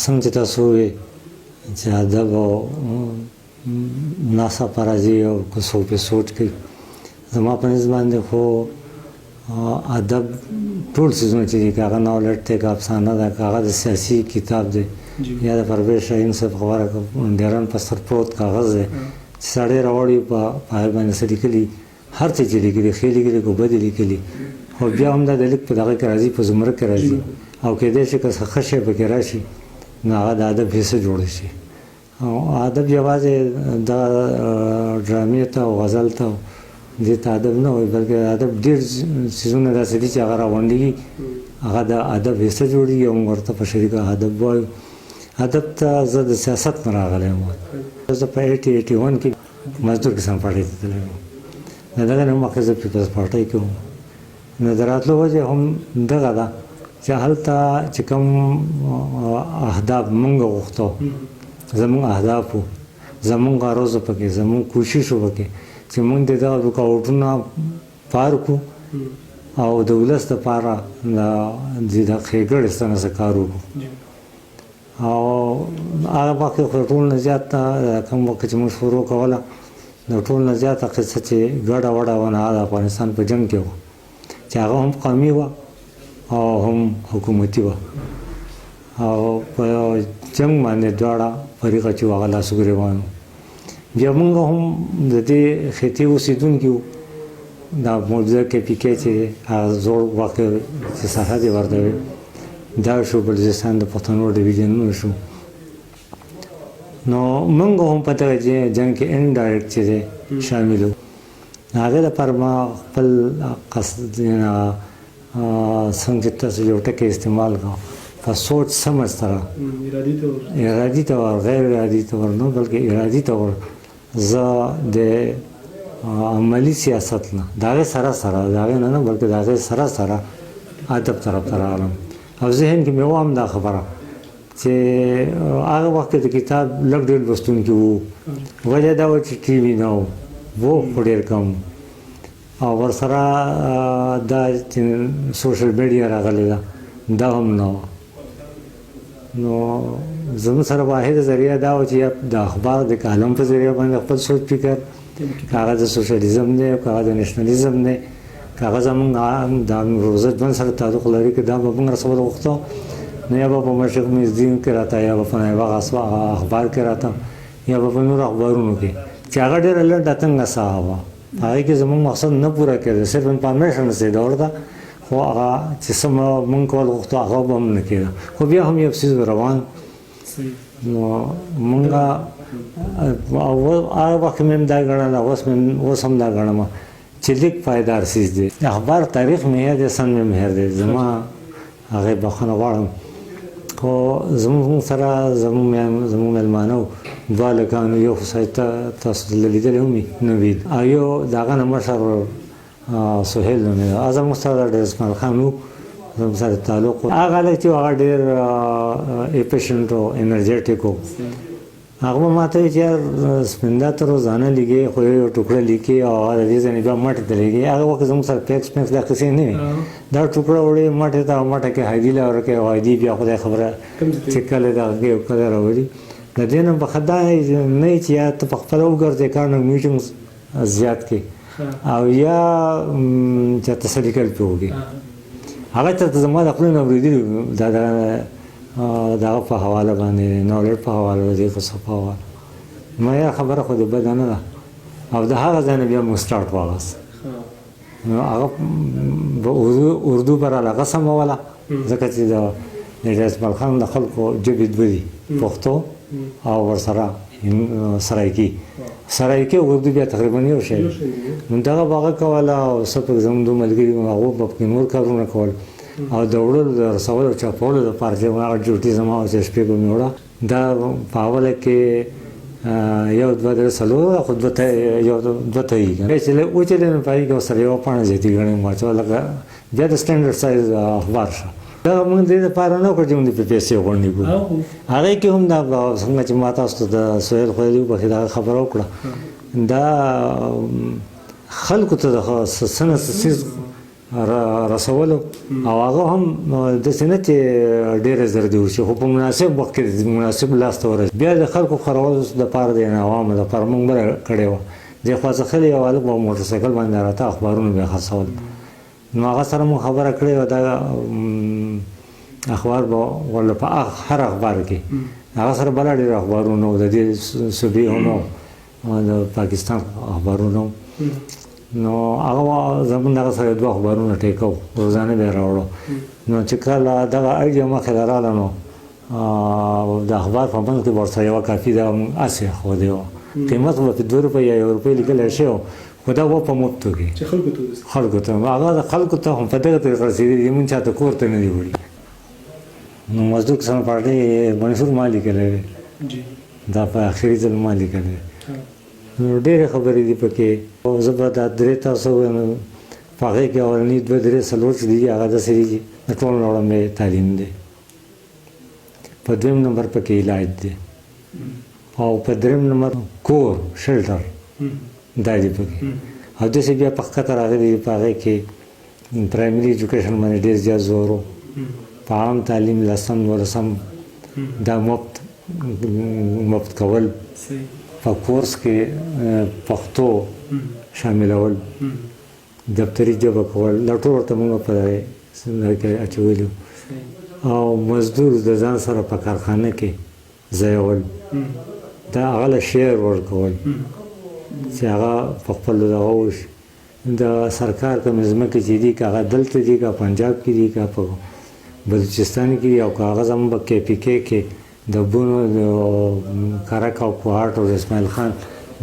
څنګه چې تاسو وې چې ادب او ناڅاپه راځي او که څوک پرې سوچ کوي زما په نظر باندې خو ادب ټول څیزونه چې دي که هغه ناولټ دی که افسانه ده که هغه د سیاسي کتاب دی یا د پرویز شاهین صاحب خبره ډیران په سر پروت کاغذ دی چې سړی راوړي په هغې باندې څه لیکلي هر څه چې لیکلي ښې لیکلي که بدې لیکلي خو بیا هم دا د لیک په دغه کې راځي په زمره کې راځي او کېدای شي که څه ښه شی پکې راشي نو هغه د ادب حصه جوړ شي او ادب یوازې د ډرامې ته او غزل ته دې ته ادب نه وایي بلکې ادب ډېر څیزونه داسې دي چې هغه راغونډېږي هغه د ادب حصه جوړېږي او موږ ورته په شریکه ادب وایو ادب ته زه د سیاست نه راغلی یم زه په 81 کې مزدور کسان پارټۍ ته تللی وم د دغه نه مخکې زه پیپلز پارټۍ کې وم نو د راتلو وجه هم دغه ده چې هلته چې کوم اهداف موږ غوښتو زموږ اهداف وو زموږ غرض پکې زموږ کوشش وکړي چې موږ د دغه رکاوټونه پار کړو او د ولس دپاره د ښېګړې څنګه څه کار وکړو او هغه وخت خو ټول نه زیاته کوم وخت چې موږ شروع کوله د ټول نه زیاته قصه چې ګډه وډه ونه د افغانستان په جنګ کې وه چې هغه هم قومي وه او هم حکومتي وه او په جنګ باندې دواړه فریقه چې هغه لاسو ګرېوان وو بیا موږ هم د دې خطې اوسېدونکي وو دا موجوده کې پي کې چې هغه زوړ واقع چې سرحد یې ورته وي دا شو بلوچستان د پښتنو ډویژنونه شو نو موږ هم په دغه جنګ کې انډایرکټ چې دی شامل وو هغې لپاره ما خپل قصد څنګه چې تاسو یو ټکی استعمال کړو په سوچ سمج سره ارادي طور غیر ارادي طور نه بلکې ارادي طور زه د عملي سیاست نه د هغې سره سره د هغې نه بلکې د هغې سره سره ادب طرف ته راغلم او ذهن کې مې وهم دا خبره چې هغه وخت کې د کتاب لږ ډېر لوستونکي وو وجه دا وه چې ټي وي نه و خو ډېر کم او ورسره دا چې سوشل میډیا راغلی ده دا هم نه وه نو زموږ سره واحد ذریعه دا و چې د اخبار د کالم په ذریعه باندې خپل سوچ فکر که هغه د سوشلیزم دی که هغه د نیشنلیزم دی که هغه زموږ د روزه ژوند سره تعلق لري که دا به موږ رسول غوښتو نو یا به په مشرق میزدین کې راته یا به په نایبه اخبار کې راته یا به په نورو اخبارونو کې چې هغه ډېره لنډه تنګه ساحه وه هغې کې زموږ مقصد نه پوره کېده صرف انفارمیشن رسېده ورته خو هغه چې څه موږ کول غوښتو هغه به هم نه کېده خو بیا هم یو څیز روان نو موږ هغه وخت مې هم دا ګڼله اوس هم دا ګڼم چې لیک پایدار څیز دی اخبار تاریخ مې دی سن مې مهر دی زما هغې بخښنه غواړم خو زموږ سره زموږ مېلمانه وو دوه هلکانو یو خو سړی تاسو دلته لیدلی هم وي نوید او یو د هغه نه مشر سهیل نومېده زموږ سره ډېر اسماعیل خان وو زموږ سره تعلق و هغه هلک چې هغه ډېر ایفیشنټ او انرژیټیک و هغه به ما ته وایي چې یار سپیندا ته روزانه لیکې خو یو ټوکړه لیکې او هغه د دې ځای نه بیا مټې ته لیکې هغه وخت زموږ سره پیکس دا قصې نه وي دا ټوکړه وړې مټې ته او مټه کې هایدي له ورکوي او هایدي بیا خدای خبره چې کله دغه کې او کله راولي د دې نه به دا نه وي چې یا ته په خپله وګرځې کار نه میټینګ زیات کړې او یا چې تسلي کول پرې وکړې هغه ته زما د خپلو نه اورېدلي دغه په حواله باندې ناولټ په حواله د دې قصو په حواله ما یا خبره خو د بده نه ده او د هغه ځای نه بیا موږ سټارټ واغست نو هغه به اردو به راله سموله ځکه چې د اسماعیل خان د خلکو ژبې دوه دي پښتو او ورسره سرایکي اردو بیا تقریبا یو شی نو دغه به هغه کوله او څه پکې زموږ دوه ملګري هغو به پکې نور کارونه کول او د وړلو د رسولو او چاپولو دپاره چې هغه ډیوټي زما وه چې شپې به مې وړه دا په اوله کې یو دوه درې څلور خو دوه تایي چې وچلې نو په هغې کې ورسره یوه پاڼه زیاتي ګڼې مې واچوه لکه بیا د سټنډرډ سایز اخبار شه دا موږ دې دپاره نه وکړو چې موږ په پیسې غونډې کړو هغې کې هم دا څنګه چې ما تاسو ته د سهیل خدای وبخښي دغه خبره وکړه دا خلکو ته د څه نه څه څیز رسولو او هغه هم د سنت ډېر زر دی چې په مناسب وخت کې مناسب لاس ته ورسېږي. بیا د خلکو خورولو دپاره د عوامو دپاره موږ بله کړې وه دې خوا څه خلي یو هلک په موټرسایکل باندې راته اخبارونه بیا خرڅول نو هغه سره مو خبره کړې وه دا اخبار به ورله په هر اخبار کې هغه سره بله ډېر اخبارونه وو د دې صوبې هم د پاکستان اخبارونه نو هغه زموږ دغه سره دوه اخبارونه ټیکو روزانه به یې راوړو نو چې کله دغه اړیه مخې ته راغله نو د اخبار په منځ کې ورسره یوه کاپي د هسې ښودې وه قیمت به په 2 روپۍ یا 1 روپۍ لیکلی شوی و خو دا و په مفتو کې خلکو ته هغه د خلکو ته هم په دغه طریقه رسېدلي دي مونږ چاته کور ته نه دي وړي نو مزدور کسان پارټۍ منصور ما لیکلی دی دا په آخري ځل ما لیکلی نو ډېرې خبرې دي پکې او زه به دا 3 تاسو وایم په هغې کې اولني 2 3 څلور چې دي هغه داسې دي چې د ټول نه وړاندې تعلیم دی په 2م نمبر پکې علاج دی او په 3م نمبر کور شلټر دا دي پکې او داسې بیا په ښکته راغلي دي په هغې کې پرایمري ایجوکیشن باندې ډېر زیات زور و په عام تعلیم 10م 12م دا مفت کول په کورس کې پښتو شاملول دفتري ژبه کول دا ټول ورته موږ په دغې کې اچولي او مزدور د ځان سره په کارخانه کې ځایول دا هغه له شعر ورکول چې هغه په خپلو دغه وشي د سرکار کومې ځمکې چې دي که هغه دلته دي که پنجاب کې دي که په بلوچستان کې دي او که هغه زموږ په KPK کې د بونو د کرک او کوهاټ او اسماعیل خان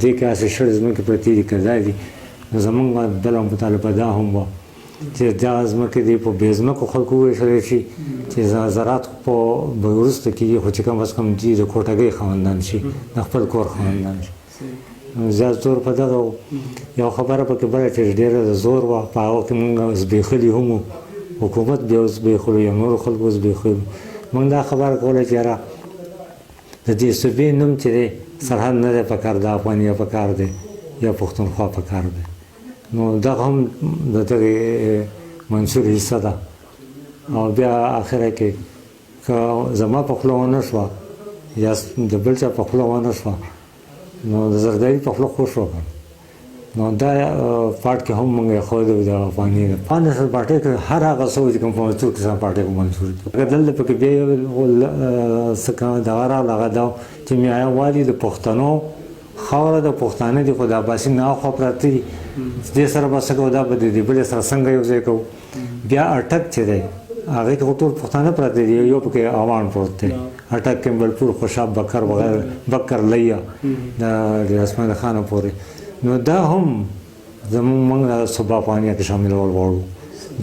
دې کې هسې شړ ځمکې پرتې دي که دا دي نو زموږ بله مطالبه دا هم وه چې دا ځمکې دي په بې ځمکو خلکو وویشلی شي چې زراعت په به وروسته کېږي خو چې کم از کم دي د کوټګۍ خاوندان شي د خپل کور خاوندان شي زیات زور په دغه یو خبره پکې بله چې ډېره د زور وه په هغه کې مونږ زبېښلي هم وو حکومت بیا زبېښلو یا نورو خلکو زبېښلو مونږ دا خبره کوله چې یاره د دې صوبې نوم چې دی سرحد نه دی پکار د افغانیه پکار دی یا پښتونخوا پکار دی نو دغه هم د دغې منصور حصه ده او بیا آخره کې که زما په خوله ونه شوه یا د بل چا په خوله ونه شوه نو د زرداري په خوله خو شوه نو دا پارټ کې هم موږ ایښودی و د افغاني افغان نېشنل پارټۍ کې هر هغه څه و چې کوم په منصور کسان پارټۍ په منصور دي دلته پکې بیا یو څه دغه راغله هغه دا چې میاں والي د پښتنو خاوره د پښتانه دي خو د عباسي نه اخوا پراته دي دې سره به څه کوو دا به د دې بلې سره څنګه یو ځای کوو بیا اټک چې دی هغې کې خو ټول پښتانه پراته دي یو پکې اوان پروت دی اټک کمبلپور خوشاب بکر وغیره بکر لیا د اسماعیل خانه پورې نو دا هم زموږ صوبه افغانیه کې شاملول غواړو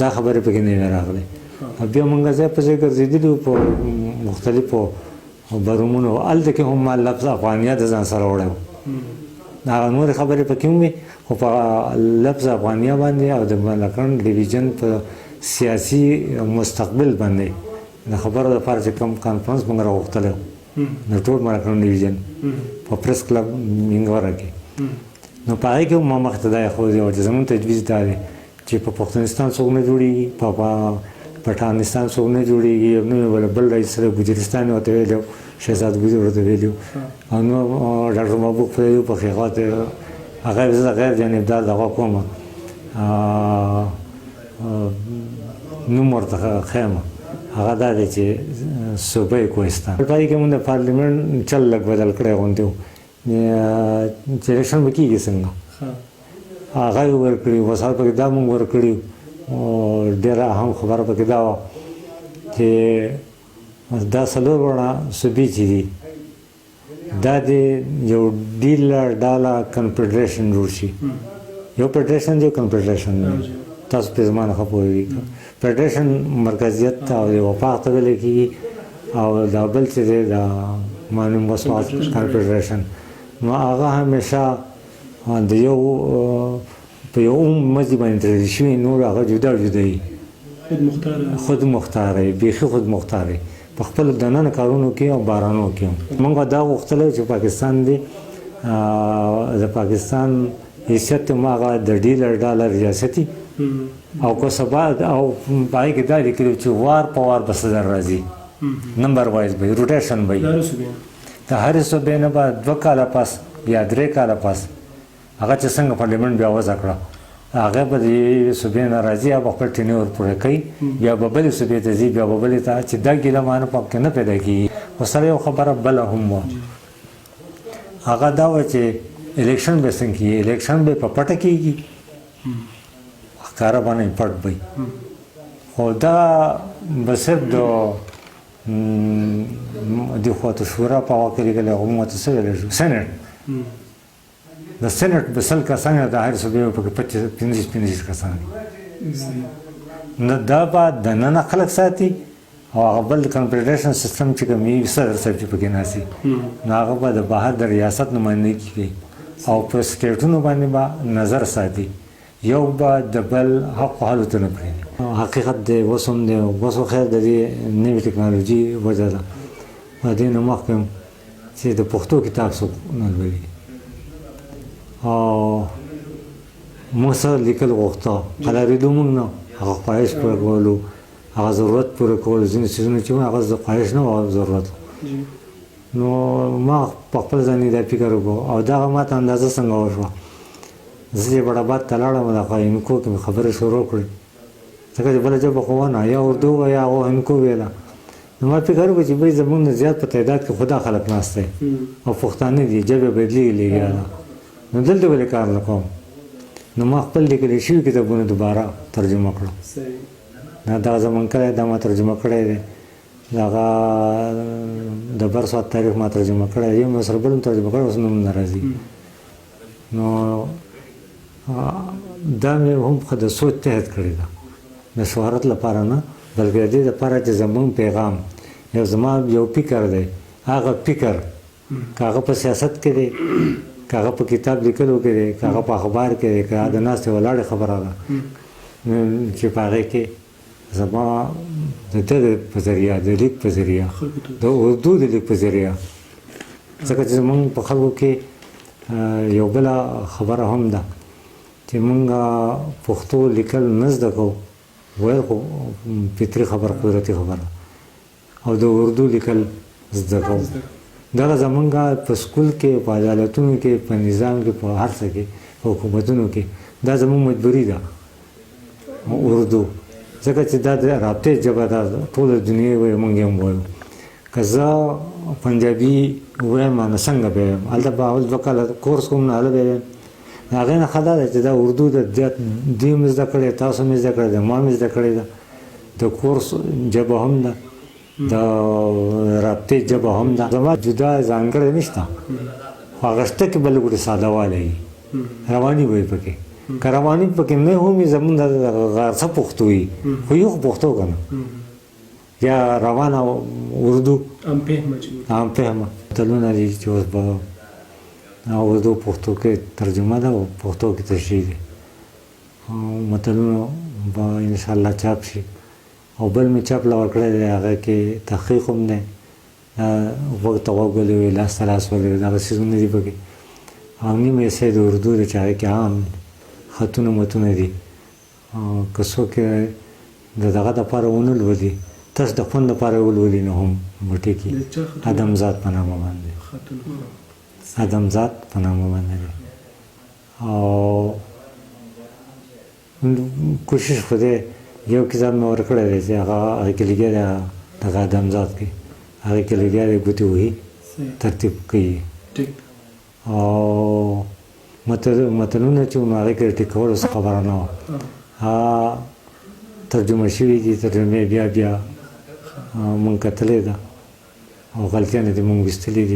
دا خبرې پکې نه وې راغلې بیا موږ ځای په ځای ګرځېدلي وو په مختلفو برومونو هلته کې هم ما لفظ افغانیه د ځان سره وړی و هغه نورې خبرې پکې هم وې خو په لفظ افغانیه باندې او د ملکنډ ډیویژن په سیاسي مستقبل باندې د خبرو دپاره چې کوم کانفرنس موږ راغوښتلی و د ټول ملکنډ ډیویژن په پریس کلب مینګوره کې نو په هغې کې هم ما مخې ته دا ایښودی و چې زموږ تجویز دا دی چې په پښتونستان څوک نه جوړېږي په پټانستان څوک نه جوړېږي نو بله بل رئیس سره ګجرستان ورته ویلی و شهزاد ګجر ورته ویلي و او نو ډاکټر محبوب فریدي په خیغات هغه زه غیر جانبدار دغه کوم نوم ورته ښیم هغه دا دی چې صوبه کوهستان په هغې کې مونږ د پارلیمنټ چل لږ بدل کړی غوندې و چې الیکشن به کېږي څنګه هغه یې ورکړي وسایل پکې دا مونږ ورکړي ډېره اهم خبره پکې دا وه چې دا 4 وړه صوبې چې دي دا د یو ډاله کنفیډریشن جوړ شي یو فیډریشن دی کنفیډریشن دی تاسو پرې زما نه ښه پوهېږئ فیډریشن مرکزیت ته او وفاق ته ویلی کېږي او دا بل چې دی دا معلوم وسوات کنفیډریشن نو هغه همیشه د یو په یو مزي باندې تړل شوي نور هغه جدا جدا وي خود مختاره بیخي خود مختاره په خپل دننه کارونو کې او بارانو کې موږ دا غوښتلی چې پاکستان دی د پاکستان حیثیت ما هغه د ډالر ریاستي او کو سبا او پای کې دا لیکلي چې وار په وار بس در راځي نمبر وایز به روټیشن به د هر صوبې نه به 2 کاله پس یا 3 کاله پس هغه چې څنګه پارلیمنت بیا وضع کړه هغه به د صوبې نه راځي او خپل ټینور پوره کوي بیا به بلې صوبې ته ځي بیا به بلې ته چې دا ګیله مانه پکې نه پیدا کېږي خو سره یو خبره بله هم وه هغه دا وه چې الیکشن به څنګه کېږي الیکشن به په پټه کېږي ښکاره باندې پټ به خو دا به صرف د دې خواته شورا په هغه کې لیکلی هغه موږ ته څه ویلی شو سینټ د سینټ به 100 کسان د هر صوبې پکې 25 کسان نو دا به دننه خلک ساتي او هغه بل کنفدریشن سیستم چې کوم وي صدر صاحب چې پکې ناسي نو هغه به د بهر د ریاست نمایندګي کوي او په سټیټونو باندې به نظر ساتي یو به د بل حق حالتونه پرېږدي حقیقت دی اوس هم دی اوس خو خیر د دې نوې ټکنالوژي وجه ده د دې نه مخکې چې د پښتو کتاب څوک نه لولي او موږ سره لیکل غوښته قلاریدو موږ نه هغه خواهش پوره کولو هغه ضرورت پوره کولو ځینې څیزونه چې هغه خواهش نه وه ضرورت نو ما په خپل ځان دا فکر وکړو او دغه ماته اندازه څنګه وشوه زه چې بډاباد ته لاړم د هندکو کې مې خبرې شروع کړې ځکه چې بله ژبه خو ونه یا اردو وه یا هغو هندکو ویله نو ما فکر وکړو چې بای زموږ نه زیات په تعداد کې خو دا خلک ناست دی او پښتانه دي ژبې بدلېږي لږ نو دلته ولې کار نه کوم نو ما خپل لیکلی شوي کتابونه دوباره ترجمه کړل دا زمون کړی دا ما ترجمه کړی دی هغه د برسوات تاریخ ما ترجمه کړی یو مې سره بل هم ترجمه کړی اوس نوم نه راځي نو دا مې هم د سوچ تحت کړې ده د شهرت لپاره نه بلکې د دې لپاره چې زموږ پیغام یو زما یو فکر دی هغه فکر که هغه په سیاست کې دی که هغه په کتاب لیکلو کې دی که هغه په اخبار کې دی که هغه د ناستې ولاړې خبره ده چې په هغې کې زما د ده په ذریعه د لیک په ذریعه د اردو د لیک په ذریعه ځکه چې زموږ په خلکو کې یو بله خبره هم ده چې موږ پښتو لیکل نه زده کوو ویل خو فطري خبره قدرتي خبره او د اردو لیکل زده کوو دغه زموږ په سکول کې په عدالتونو کې په نظام کې په هر څه کې په حکومتونو کې دا زموږ مجبوري ده اردو ځکه چې دا د رابطې ژبه ده ټوله دنیا وایي موږ هم وایو که زه پنجابي وایم نو څنګه به وایم هلته به اول 2 کاله کورس کوم نه هله به وایم هغې نه ښه دا ده چې دا اردو د دوی مې زده کړې تاسو مې زده کړې ده ما مې زده کړې ده د کورس ژبه هم ده د رابطې ژبه هم ده زما جدا ځانګړی نشته خو هغه شته کې بل ګوټې ساده والی وي رواني به وي پکې که رواني پکې نه هم وي زمونږ د غرڅه پښتو وي خو یو خو پښتو که نه یا روانه اردو عام فهمه متلونه دي چې اوس به اردو پښتو کې ترجمه ده او پښتو کې تشریح دی متلونه به انشاءالله چاپ شي او بل مې چاپ لا ورکړی دی هغه کې تحقیق هم دی غوږ ته غوږ ولې وي لاس ته لاس ولې وي دغه څیزونه دي پکې او نیم ایسې د اردو دی چې هغې کې عام خطونه متونه دي که څوک د دغه دپاره ونه لولي تاسو د خوند دپاره ولولي نو هم به ټیکي ادمزاد په نامه باندې ادمزاد په نامه باندې دی او کوشش خو دی یو کتاب مې ورکړی دی چې هغه کې لګیا دی دغه ادمزاد کې هغې کې لګیا دی ګوتې وهي ترتیب کوي او متلونه چې نو هغې کې ټیکولو څه خبره نه وه ترجمه شوي دي ترجمې بیا مونږ کتلې ده او غلطیانې دې مونږ ویستلې دي